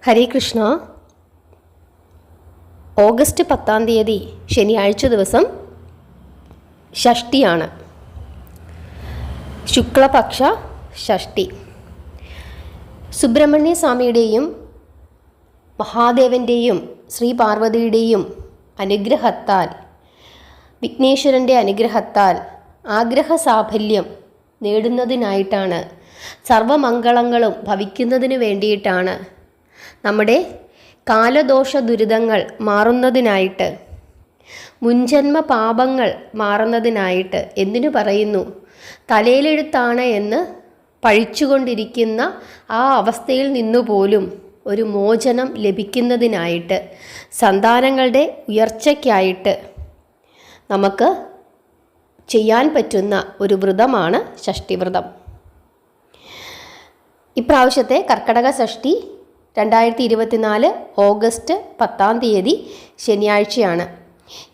ഹരേ Krishna. August 10 ശനിയാഴ്ച ദിവസം ഷഷ്ടിയാണ്. ശുക്ലപക്ഷ ഷഷ്ടി. സുബ്രഹ്മണ്യ സ്വാമിയുടെയും മഹാദേവൻ്റെയും ശ്രീ പാർവതിയുടെയും അനുഗ്രഹത്താൽ, വിഘ്നേശ്വരൻ്റെ അനുഗ്രഹത്താൽ ആഗ്രഹസാഫല്യം നേടുന്നതിനായിട്ടാണ്, സർവമംഗളങ്ങളും ഭവിക്കുന്നതിന് വേണ്ടിയിട്ടാണ്, നമ്മുടെ കാലദോഷ ദുരിതങ്ങൾ മാറുന്നതിനായിട്ട്, മുൻജന്മ പാപങ്ങൾ മാറുന്നതിനായിട്ട്, എന്തിനു പറയുന്നു, തലയിലെഴുത്താണ് എന്ന് പഴിച്ചുകൊണ്ടിരിക്കുന്ന ആ അവസ്ഥയിൽ നിന്നുപോലും ഒരു മോചനം ലഭിക്കുന്നതിനായിട്ട്, സന്താനങ്ങളുടെ ഉയർച്ചയ്ക്കായിട്ട് നമുക്ക് ചെയ്യാൻ പറ്റുന്ന ഒരു വ്രതമാണ് ഷഷ്ടിവ്രതം. ഇപ്രാവശ്യത്തെ കർക്കടക ഷഷ്ടി 2024 ഓഗസ്റ്റ് 10 ശനിയാഴ്ചയാണ്.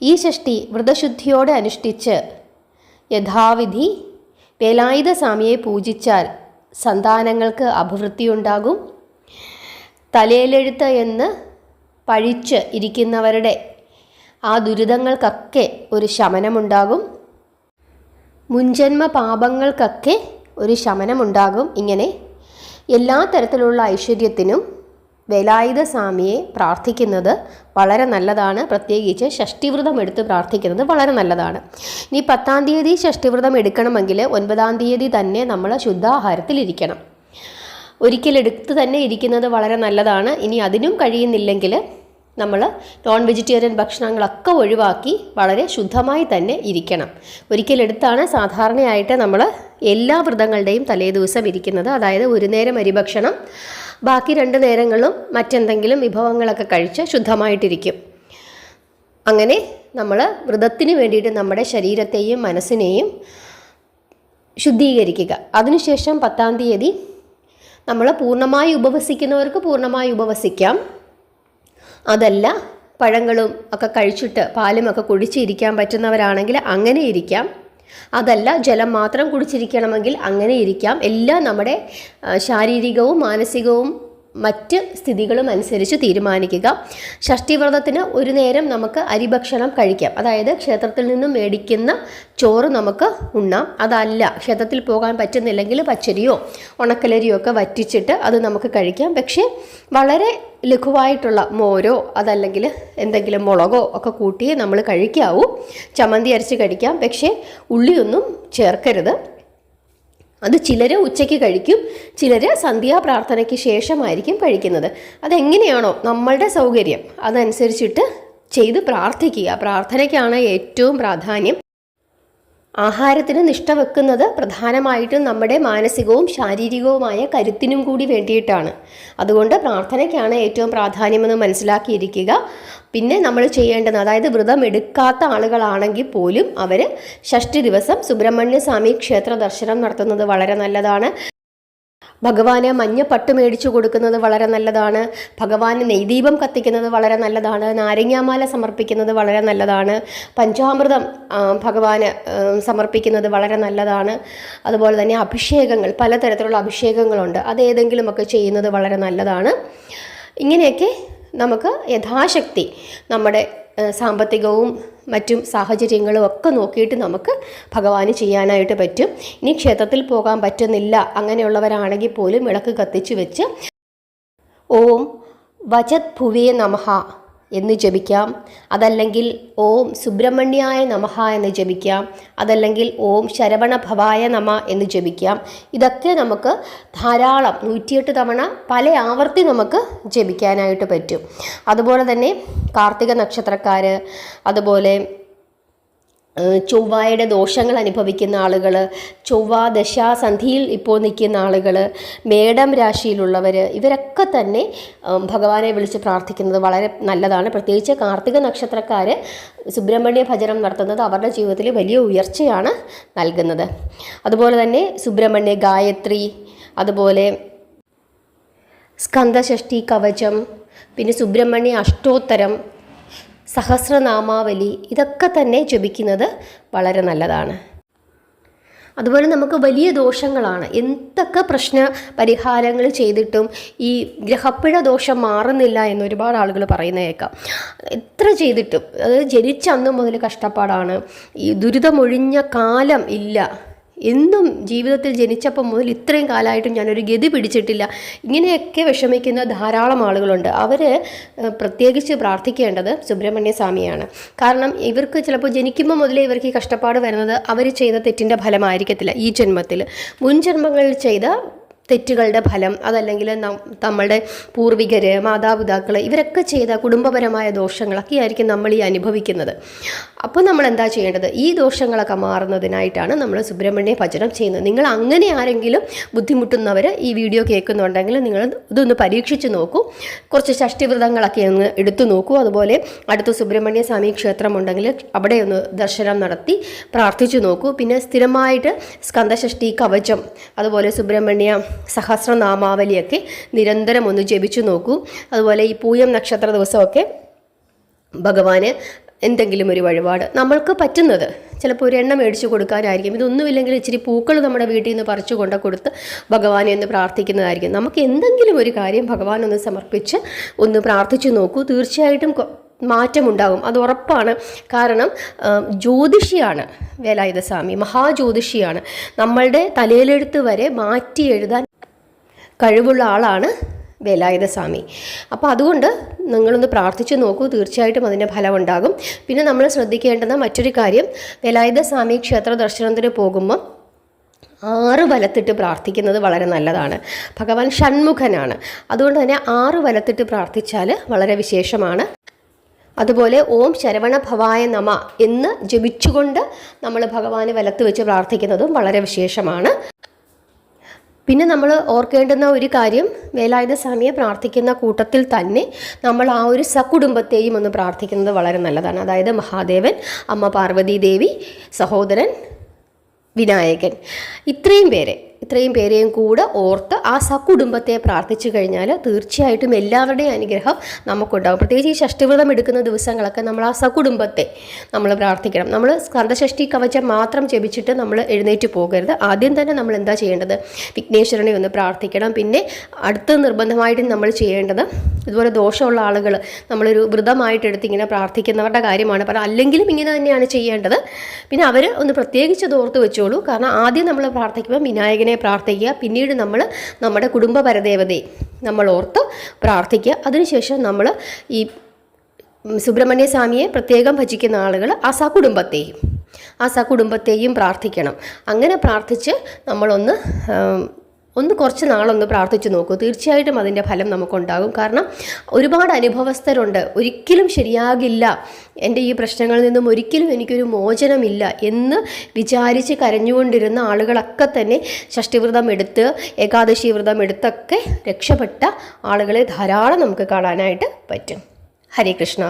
ഈ ഷഷ്ടി വ്രതശുദ്ധിയോടെ അനുഷ്ഠിച്ച് യഥാവിധി വേലായുധ സ്വാമിയെ പൂജിച്ചാൽ സന്താനങ്ങൾക്ക് അഭിവൃദ്ധിയുണ്ടാകും. തലയിലെഴുത്ത് എന്ന് പഴിച്ച് ഇരിക്കുന്നവരുടെ ആ ദുരിതങ്ങൾക്കൊക്കെ ഒരു ശമനമുണ്ടാകും. മുൻജന്മ പാപങ്ങൾക്കൊക്കെ ഒരു ശമനമുണ്ടാകും. ഇങ്ങനെ എല്ലാ തരത്തിലുള്ള ഐശ്വര്യത്തിനും വേലായുധ സ്വാമിയെ പ്രാർത്ഥിക്കുന്നത് വളരെ നല്ലതാണ്. പ്രത്യേകിച്ച് ഷഷ്ടിവ്രതം എടുത്ത് പ്രാർത്ഥിക്കുന്നത് വളരെ നല്ലതാണ്. ഇനി 10 ഷഷ്ടിവ്രതം എടുക്കണമെങ്കിൽ 9 തന്നെ നമ്മൾ ശുദ്ധാഹാരത്തിലിരിക്കണം. ഒരിക്കലെടുത്ത് തന്നെ ഇരിക്കുന്നത് വളരെ നല്ലതാണ്. ഇനി അതിനും കഴിയുന്നില്ലെങ്കിൽ നമ്മൾ നോൺ വെജിറ്റേറിയൻ ഭക്ഷണങ്ങളൊക്കെ ഒഴിവാക്കി വളരെ ശുദ്ധമായി തന്നെ ഇരിക്കണം. ഒരിക്കലെടുത്താണ് സാധാരണയായിട്ട് നമ്മൾ എല്ലാ വ്രതങ്ങളുടെയും തലേദിവസം ഇരിക്കുന്നത്. അതായത് ഒരു നേരം അരിഭക്ഷണം, ബാക്കി 2 നേരങ്ങളും മറ്റെന്തെങ്കിലും വിഭവങ്ങളൊക്കെ കഴിച്ച് ശുദ്ധമായിട്ടിരിക്കും. അങ്ങനെ നമ്മൾ വ്രതത്തിന് വേണ്ടിയിട്ട് നമ്മുടെ ശരീരത്തെയും മനസ്സിനെയും ശുദ്ധീകരിക്കുക. അതിനുശേഷം 10 നമ്മൾ പൂർണ്ണമായി ഉപവസിക്കുന്നവർക്ക് പൂർണ്ണമായി ഉപവസിക്കാം. അതല്ല, പഴങ്ങളും ഒക്കെ കഴിച്ചിട്ട് പാലും ഒക്കെ കുടിച്ചിരിക്കാൻ പറ്റുന്നവരാണെങ്കിൽ അങ്ങനെ ഇരിക്കാം. അതല്ല, ജലം മാത്രം കുടിച്ചിരിക്കണമെങ്കിൽ അങ്ങനെ ഇരിക്കാം. എല്ലാം നമ്മുടെ ശാരീരികവും മാനസികവും മറ്റ് സ്ഥിതികളും അനുസരിച്ച് തീരുമാനിക്കുക. ഷഷ്ടിവ്രതത്തിന് ഒരു നേരം നമുക്ക് അരിഭക്ഷണം കഴിക്കാം. അതായത് ക്ഷേത്രത്തിൽ നിന്നും മേടിക്കുന്ന ചോറ് നമുക്ക് ഉണ്ണാം. അതല്ല, ക്ഷേത്രത്തിൽ പോകാൻ പറ്റുന്നില്ലെങ്കിൽ പച്ചരിയോ ഉണക്കലരിയോ ഒക്കെ വറ്റിച്ചിട്ട് അത് നമുക്ക് കഴിക്കാം. പക്ഷേ വളരെ ലഘുവായിട്ടുള്ള മോരോ അതല്ലെങ്കിൽ എന്തെങ്കിലും മുളകോ ഒക്കെ കൂട്ടിയേ നമ്മൾ കഴിക്കാവൂ. ചമ്മന്തി അരച്ച് കഴിക്കാം, പക്ഷേ ഉള്ളിയൊന്നും ചേർക്കരുത്. അത് ചിലർ ഉച്ചയ്ക്ക് കഴിക്കും, ചിലർ സന്ധ്യാപ്രാർത്ഥനയ്ക്ക് ശേഷമായിരിക്കും കഴിക്കുന്നത്. അതെങ്ങനെയാണോ നമ്മളുടെ സൗകര്യം അതനുസരിച്ചിട്ട് ചെയ്ത് പ്രാർത്ഥിക്കുക. പ്രാർത്ഥനയ്ക്കാണ് ഏറ്റവും പ്രാധാന്യം. ആഹാരത്തിന് നിഷ്ഠ വെക്കുന്നത് പ്രധാനമായിട്ടും നമ്മുടെ മാനസികവും ശാരീരികവുമായ കരുത്തിനും കൂടി വേണ്ടിയിട്ടാണ്. അതുകൊണ്ട് പ്രാർത്ഥനയ്ക്കാണ് ഏറ്റവും പ്രാധാന്യമെന്ന് മനസ്സിലാക്കിയിരിക്കുക. പിന്നെ നമ്മൾ ചെയ്യേണ്ടത്, അതായത് വ്രതം എടുക്കാത്ത ആളുകളാണെങ്കിൽ പോലും അവർ ഷഷ്ടി ദിവസം സുബ്രഹ്മണ്യ സ്വാമി ക്ഷേത്ര ദർശനം നടത്തുന്നത് വളരെ നല്ലതാണ്. ഭഗവാന് മഞ്ഞപ്പട്ട് മേടിച്ചു കൊടുക്കുന്നത് വളരെ നല്ലതാണ്. ഭഗവാന് നെയ്ദീപം കത്തിക്കുന്നത് വളരെ നല്ലതാണ്. നാരങ്ങാമാല സമർപ്പിക്കുന്നത് വളരെ നല്ലതാണ്. പഞ്ചാമൃതം ഭഗവാന് സമർപ്പിക്കുന്നത് വളരെ നല്ലതാണ്. അതുപോലെ തന്നെ അഭിഷേകങ്ങൾ, പലതരത്തിലുള്ള അഭിഷേകങ്ങളുണ്ട്, അതേതെങ്കിലുമൊക്കെ ചെയ്യുന്നത് വളരെ നല്ലതാണ്. ഇങ്ങനെയൊക്കെ നമുക്ക് യഥാശക്തി നമ്മുടെ സാമ്പത്തികവും മറ്റും സാഹചര്യങ്ങളും ഒക്കെ നോക്കിയിട്ട് നമുക്ക് ഭഗവാന് ചെയ്യാനായിട്ട് പറ്റും. ഇനി ക്ഷേത്രത്തിൽ പോകാൻ പറ്റുന്നില്ല അങ്ങനെയുള്ളവരാണെങ്കിൽ പോലും വിളക്ക് കത്തിച്ച് വെച്ച് ഓം വചത് ഭുവേ നമഃ എന്ന് ജപിക്കാം. അതല്ലെങ്കിൽ ഓം സുബ്രഹ്മണ്യായ നമഃ എന്ന് ജപിക്കാം. അതല്ലെങ്കിൽ ഓം ശരവണ ഭവായ നമ എന്ന് ജപിക്കാം. ഇതൊക്കെ നമുക്ക് ധാരാളം 108 തവണ പല ആവർത്തി നമുക്ക് ജപിക്കാനായിട്ട് പറ്റും. അതുപോലെ തന്നെ കാർത്തിക നക്ഷത്രക്കാർ, അതുപോലെ ചൊവ്വയുടെ ദോഷങ്ങൾ അനുഭവിക്കുന്ന ആളുകൾ, ചൊവ്വ ദശാസന്ധിയിൽ ഇപ്പോൾ നിൽക്കുന്ന ആളുകൾ, മേടം രാശിയിലുള്ളവർ, ഇവരൊക്കെ തന്നെ ഭഗവാനെ വിളിച്ച് പ്രാർത്ഥിക്കുന്നത് വളരെ നല്ലതാണ്. പ്രത്യേകിച്ച് കാർത്തിക നക്ഷത്രക്കാർ സുബ്രഹ്മണ്യ ഭജനം നടത്തുന്നത് അവരുടെ ജീവിതത്തിൽ വലിയ ഉയർച്ചയാണ് നൽകുന്നത്. അതുപോലെ തന്നെ സുബ്രഹ്മണ്യ ഗായത്രി, അതുപോലെ സ്കന്ദഷഷ്ടി കവചം, പിന്നെ സുബ്രഹ്മണ്യ അഷ്ടോത്തരം, സഹസ്രനാമാവലി, ഇതൊക്കെ തന്നെ ജപിക്കുന്നത് വളരെ നല്ലതാണ്. അതുപോലെ നമുക്ക് വലിയ ദോഷങ്ങളാണ്. എന്തൊക്കെ പ്രശ്ന പരിഹാരങ്ങൾ ചെയ്തിട്ടും ഈ ഗ്രഹപ്പിഴ ദോഷം മാറുന്നില്ല എന്ന് ഒരുപാട് ആളുകൾ പറയുന്ന കേൾക്കാം. എത്ര ചെയ്തിട്ടും അത് ജനിച്ച അന്ന് മുതൽ കഷ്ടപ്പാടാണ്, ഈ ദുരിതമൊഴിഞ്ഞ കാലം ഇല്ല, എന്നും ജീവിതത്തിൽ ജനിച്ചപ്പം മുതൽ ഇത്രയും കാലമായിട്ടും ഞാനൊരു ഗതി പിടിച്ചിട്ടില്ല, ഇങ്ങനെയൊക്കെ വിഷമിക്കുന്ന ധാരാളം ആളുകളുണ്ട്. അവർ പ്രത്യേകിച്ച് പ്രാർത്ഥിക്കേണ്ടത് സുബ്രഹ്മണ്യ സ്വാമിയാണ്. കാരണം ഇവർക്ക് ചിലപ്പോൾ ജനിക്കുമ്പോൾ മുതലേ ഇവർക്ക് ഈ കഷ്ടപ്പാട് വരുന്നത് അവർ ചെയ്ത തെറ്റിൻ്റെ ഫലമായിരിക്കത്തില്ല ഈ ജന്മത്തിൽ, മുൻ ജന്മങ്ങളിൽ ചെയ്ത തെറ്റുകളുടെ ഫലം, അതല്ലെങ്കിൽ നമ്മളുടെ പൂർവികർ, മാതാപിതാക്കൾ ഇവരൊക്കെ ചെയ്ത കുടുംബപരമായ ദോഷങ്ങളൊക്കെ ആയിരിക്കും നമ്മൾ ഈ അനുഭവിക്കുന്നത്. അപ്പോൾ നമ്മൾ എന്താ ചെയ്യേണ്ടത്? ഈ ദോഷങ്ങളൊക്കെ മാറുന്നതിനായിട്ടാണ് നമ്മൾ സുബ്രഹ്മണ്യ ഭജനം ചെയ്യുന്നത്. നിങ്ങൾ അങ്ങനെ ആരെങ്കിലും ബുദ്ധിമുട്ടുന്നവർ ഈ വീഡിയോ കേൾക്കുന്നുണ്ടെങ്കിൽ നിങ്ങൾ ഇതൊന്ന് പരീക്ഷിച്ച് നോക്കൂ. കുറച്ച് ഷഷ്ടിവ്രതങ്ങളൊക്കെ ഒന്ന് എടുത്തു നോക്കൂ. അതുപോലെ അടുത്ത് സുബ്രഹ്മണ്യ സ്വാമി ക്ഷേത്രം ഉണ്ടെങ്കിൽ അവിടെ ഒന്ന് ദർശനം നടത്തി പ്രാർത്ഥിച്ചു നോക്കൂ. പിന്നെ സ്ഥിരമായിട്ട് സ്കന്ദഷഷ്ടി കവചം, അതുപോലെ സുബ്രഹ്മണ്യ സഹസ്രനാമാവലിയൊക്കെ നിരന്തരം ഒന്ന് ജപിച്ചു നോക്കൂ. അതുപോലെ ഈ പൂയം നക്ഷത്ര ദിവസമൊക്കെ ഭഗവാന് എന്തെങ്കിലും ഒരു വഴിപാട് നമ്മൾക്ക് പറ്റുന്നത്, ചിലപ്പോൾ ഒരു എണ്ണ മേടിച്ച് കൊടുക്കാനായിരിക്കും, ഇതൊന്നുമില്ലെങ്കിൽ ഇച്ചിരി പൂക്കൾ നമ്മുടെ വീട്ടിൽ നിന്ന് പറിച്ചു കൊണ്ട് കൊടുത്ത് ഭഗവാനെ ഒന്ന് പ്രാർത്ഥിക്കുന്നതായിരിക്കും. നമുക്ക് എന്തെങ്കിലും ഒരു കാര്യം ഭഗവാനൊന്ന് സമർപ്പിച്ച് ഒന്ന് പ്രാർത്ഥിച്ചു നോക്കൂ. തീർച്ചയായിട്ടും മാറ്റമുണ്ടാകും, അത് ഉറപ്പാണ്. കാരണം ജ്യോതിഷിയാണ് വേലായുധസ്വാമി, മഹാജ്യോതിഷിയാണ്. നമ്മളുടെ തലയിലെഴുത്ത് വരെ മാറ്റി എഴുതാൻ കഴിവുള്ള ആളാണ് വേലായുധസ്വാമി. അപ്പോൾ അതുകൊണ്ട് നിങ്ങളൊന്ന് പ്രാർത്ഥിച്ച് നോക്കൂ, തീർച്ചയായിട്ടും അതിൻ്റെ ഫലമുണ്ടാകും. പിന്നെ നമ്മൾ ശ്രദ്ധിക്കേണ്ടുന്ന മറ്റൊരു കാര്യം, വേലായുധസ്വാമി ക്ഷേത്ര ദർശനത്തിന് പോകുമ്പോൾ 6 വലത്തിട്ട് പ്രാർത്ഥിക്കുന്നത് വളരെ നല്ലതാണ്. ഭഗവാൻ ഷൺമുഖനാണ്, അതുകൊണ്ട് തന്നെ 6 വലത്തിട്ട് പ്രാർത്ഥിച്ചാൽ വളരെ വിശേഷമാണ്. അതുപോലെ ഓം ശരവണ ഭവായ നമ എന്ന് ജപിച്ചുകൊണ്ട് നമ്മൾ ഭഗവാന് വലത്ത് വെച്ച് പ്രാർത്ഥിക്കുന്നതും വളരെ വിശേഷമാണ്. പിന്നെ നമ്മൾ ഓർക്കേണ്ടുന്ന ഒരു കാര്യം, വേലായുധസ്വാമിയെ പ്രാർത്ഥിക്കുന്ന കൂട്ടത്തിൽ തന്നെ നമ്മൾ ആ ഒരു സകുടുംബത്തെയും ഒന്ന് പ്രാർത്ഥിക്കുന്നത് വളരെ നല്ലതാണ്. അതായത് മഹാദേവൻ, അമ്മ പാർവതി ദേവി, സഹോദരൻ വിനായകൻ, ഇത്രയും പേരെയും കൂടെ ഓർത്ത് ആ സകുടുംബത്തെ പ്രാർത്ഥിച്ചു കഴിഞ്ഞാൽ തീർച്ചയായിട്ടും എല്ലാവരുടെയും അനുഗ്രഹം നമുക്കുണ്ടാകും. പ്രത്യേകിച്ച് ഈ ഷഷ്ടിവ്രതം എടുക്കുന്ന ദിവസങ്ങളൊക്കെ നമ്മൾ ആ സകുടുംബത്തെ നമ്മൾ പ്രാർത്ഥിക്കണം. നമ്മൾ സ്കന്ദഷഷ്ടി കവചം മാത്രം ജപിച്ചിട്ട് നമ്മൾ എഴുന്നേറ്റ് പോകരുത്. ആദ്യം തന്നെ നമ്മൾ എന്താ ചെയ്യേണ്ടത്? വിഘ്നേശ്വരനെ ഒന്ന് പ്രാർത്ഥിക്കണം. പിന്നെ അടുത്ത് നിർബന്ധമായിട്ടും നമ്മൾ ചെയ്യേണ്ടത്, ഇതുപോലെ ദോഷമുള്ള ആളുകൾ നമ്മളൊരു വ്രതമായിട്ടെടുത്ത് ഇങ്ങനെ പ്രാർത്ഥിക്കുന്നവരുടെ കാര്യമാണ് പറയുക, അല്ലെങ്കിലും ഇങ്ങനെ തന്നെയാണ് ചെയ്യേണ്ടത്. പിന്നെ അവർ ഒന്ന് പ്രത്യേകിച്ച് അത് ഓർത്ത് വെച്ചോളൂ. കാരണം ആദ്യം നമ്മൾ പ്രാർത്ഥിക്കുമ്പോൾ വിനായകനെ പ്രാർത്ഥിക്കുക, പിന്നീട് നമ്മൾ നമ്മുടെ കുടുംബ പരദേവതയെ നമ്മൾ ഓർത്ത് പ്രാർത്ഥിക്കുക. അതിനുശേഷം നമ്മൾ ഈ സുബ്രഹ്മണ്യ സ്വാമിയെ പ്രത്യേകം ഭജിക്കുന്ന ആളുകൾ ആ സകുടുംബത്തെയും പ്രാർത്ഥിക്കണം. അങ്ങനെ പ്രാർത്ഥിച്ച് നമ്മളൊന്ന് കുറച്ച് നാളൊന്ന് പ്രാർത്ഥിച്ച് നോക്കൂ. തീർച്ചയായിട്ടും അതിൻ്റെ ഫലം നമുക്കുണ്ടാകും. കാരണം ഒരുപാട് അനുഭവസ്ഥരുണ്ട്, ഒരിക്കലും ശരിയാകില്ല, എൻ്റെ ഈ പ്രശ്നങ്ങളിൽ നിന്നും ഒരിക്കലും എനിക്കൊരു മോചനമില്ല എന്ന് വിചാരിച്ച് കരഞ്ഞുകൊണ്ടിരുന്ന ആളുകളൊക്കെ തന്നെ ഷഷ്ടിവ്രതം എടുത്ത്, ഏകാദശി വ്രതം എടുത്തൊക്കെ രക്ഷപ്പെട്ട ആളുകളെ ധാരാളം നമുക്ക് കാണാനായിട്ട് പറ്റും. ഹരേ കൃഷ്ണ.